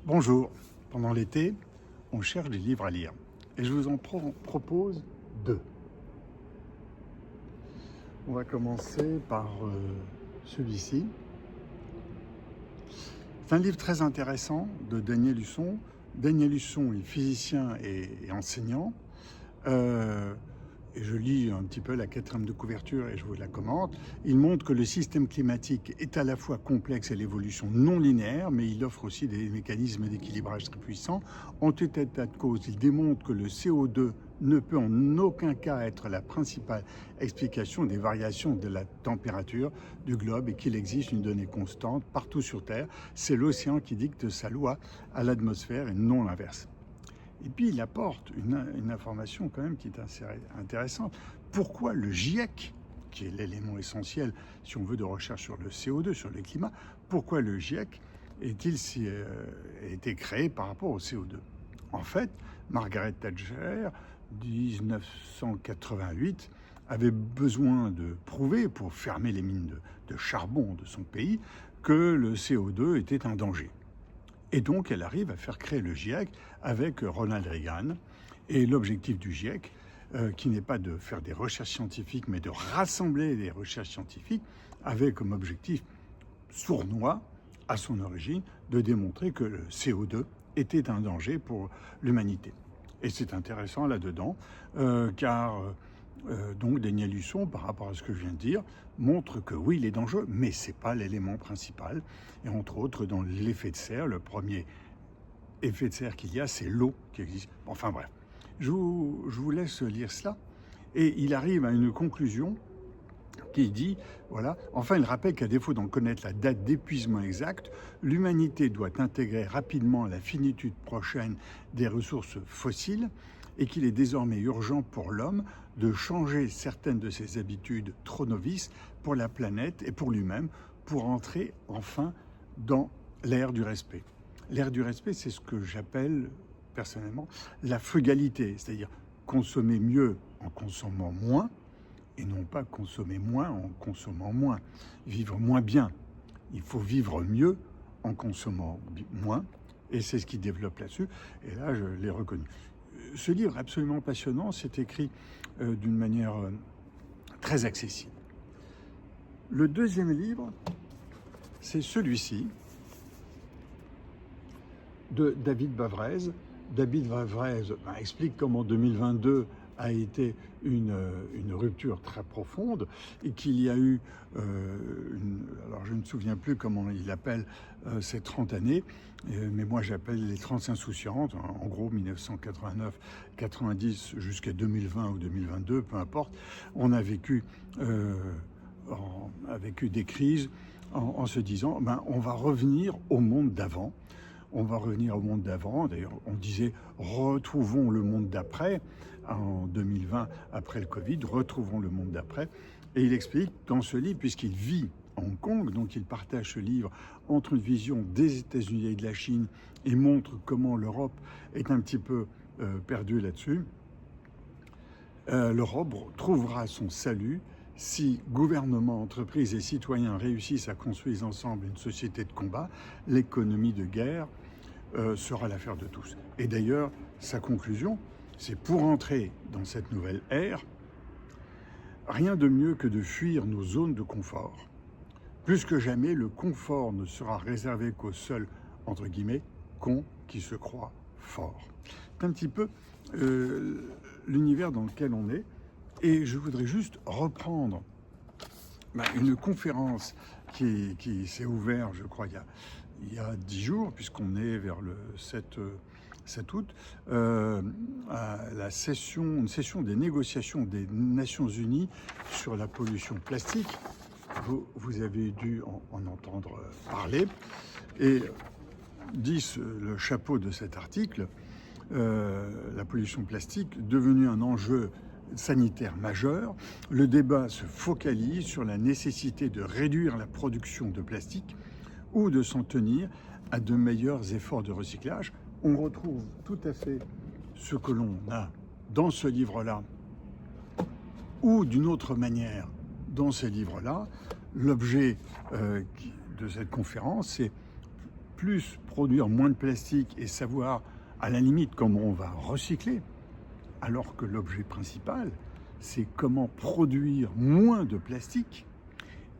Bonjour, pendant l'été, on cherche des livres à lire et je vous en propose deux. On va commencer par celui-ci. C'est un livre très intéressant de Daniel Husson. Daniel Husson est physicien et enseignant. Et je lis un petit peu la quatrième de couverture et je vous la commente. Il montre que le système climatique est à la fois complexe et l'évolution non linéaire, mais il offre aussi des mécanismes d'équilibrage très puissants. En tout état de cause, il démontre que le CO2 ne peut en aucun cas être la principale explication des variations de la température du globe et qu'il existe une donnée constante partout sur Terre. C'est l'océan qui dicte sa loi à l'atmosphère et non l'inverse. Et puis il apporte une information quand même qui est assez intéressante. Pourquoi le GIEC, qui est l'élément essentiel si on veut de recherche sur le CO2, sur le climat, pourquoi le GIEC a été créé par rapport au CO2? En fait, Margaret Thatcher, 1988, avait besoin de prouver, pour fermer les mines de charbon de son pays, que le CO2 était un danger. Et donc, elle arrive à faire créer le GIEC avec Ronald Reagan. Et l'objectif du GIEC, qui n'est pas de faire des recherches scientifiques, mais de rassembler des recherches scientifiques, avait comme objectif sournois, à son origine, de démontrer que le CO2 était un danger pour l'humanité. Et c'est intéressant là-dedans, car donc Daniel Husson, par rapport à ce que je viens de dire, montre que oui, il est dangereux, mais ce n'est pas l'élément principal. Et entre autres, dans l'effet de serre, le premier effet de serre qu'il y a, c'est l'eau qui existe. Enfin bref, je vous laisse lire cela. Et il arrive à une conclusion qui dit, voilà, enfin il rappelle qu'à défaut d'en connaître la date d'épuisement exacte, l'humanité doit intégrer rapidement la finitude prochaine des ressources fossiles et qu'il est désormais urgent pour l'homme de changer certaines de ses habitudes trop novices pour la planète et pour lui-même, pour entrer enfin dans l'ère du respect. L'ère du respect, c'est ce que j'appelle personnellement la frugalité, c'est-à-dire consommer mieux en consommant moins, et non pas consommer moins en consommant moins, vivre moins bien. Il faut vivre mieux en consommant moins, et c'est ce qui développe là-dessus, et là je l'ai reconnu. Ce livre absolument passionnant, c'est écrit d'une manière très accessible. Le deuxième livre, c'est celui-ci, de David Bavrez. David Bavrez explique comment 2022 a été une rupture très profonde et qu'il y a eu, alors je ne me souviens plus comment il appelle ces 30 années, mais moi j'appelle les 30 insouciantes, en gros 1989, 90 jusqu'à 2020 ou 2022, peu importe. On a vécu des crises en se disant on va revenir au monde d'avant. On va revenir au monde d'avant. D'ailleurs, on disait retrouvons le monde d'après. En 2020, après le Covid, retrouvons le monde d'après. Et il explique dans ce livre, puisqu'il vit à Hong Kong, donc il partage ce livre entre une vision des États-Unis et de la Chine et montre comment l'Europe est un petit peu perdue là-dessus. L'Europe trouvera son salut si gouvernement, entreprises et citoyens réussissent à construire ensemble une société de combat. L'économie de guerre sera l'affaire de tous. Et d'ailleurs, sa conclusion, c'est pour entrer dans cette nouvelle ère, rien de mieux que de fuir nos zones de confort. Plus que jamais, le confort ne sera réservé qu'aux seuls, entre guillemets, cons qui se croient forts. C'est un petit peu l'univers dans lequel on est. Et je voudrais juste reprendre une conférence qui s'est ouverte, je crois, il y a 10 jours, puisqu'on est vers le 7 août, à une session des négociations des Nations Unies sur la pollution plastique. Vous avez dû en entendre parler. Et dit le chapeau de cet article, la pollution plastique devenue un enjeu sanitaire majeur. Le débat se focalise sur la nécessité de réduire la production de plastique ou de s'en tenir à de meilleurs efforts de recyclage. On retrouve tout à fait ce que l'on a dans ce livre-là ou d'une autre manière dans ce livre-là. L'objet de cette conférence, c'est plus produire moins de plastique et savoir à la limite comment on va recycler, alors que l'objet principal, c'est comment produire moins de plastique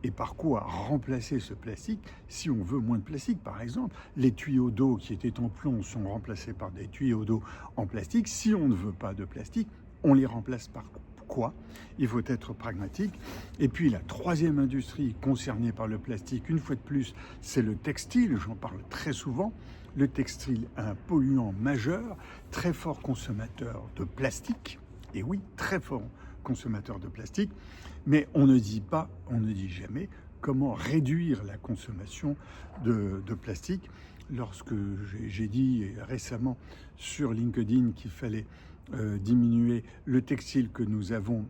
et par quoi remplacer ce plastique si on veut moins de plastique. Par exemple, les tuyaux d'eau qui étaient en plomb sont remplacés par des tuyaux d'eau en plastique. Si on ne veut pas de plastique, on les remplace par quoi? Il faut être pragmatique. Et puis la troisième industrie concernée par le plastique, une fois de plus, c'est le textile. J'en parle très souvent. Le textile est un polluant majeur, très fort consommateur de plastique. Et oui, très fort consommateur de plastique. Mais on ne dit pas, on ne dit jamais comment réduire la consommation de plastique. Lorsque j'ai dit récemment sur LinkedIn qu'il fallait diminuer le textile que nous avons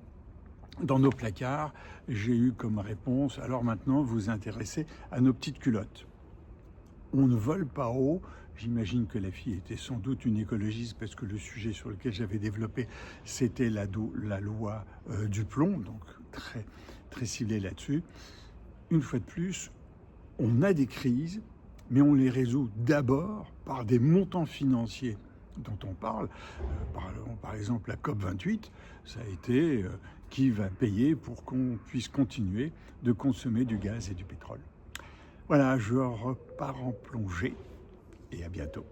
dans nos placards, j'ai eu comme réponse, alors maintenant vous vous intéressez à nos petites culottes. On ne vole pas haut. J'imagine que la fille était sans doute une écologiste parce que le sujet sur lequel j'avais développé, c'était la loi du plomb, donc très ciblé là-dessus. Une fois de plus, on a des crises, mais on les résout d'abord par des montants financiers dont on parle. Par exemple, la COP28, ça a été qui va payer pour qu'on puisse continuer de consommer du gaz et du pétrole. Voilà, je repars en plongée et à bientôt.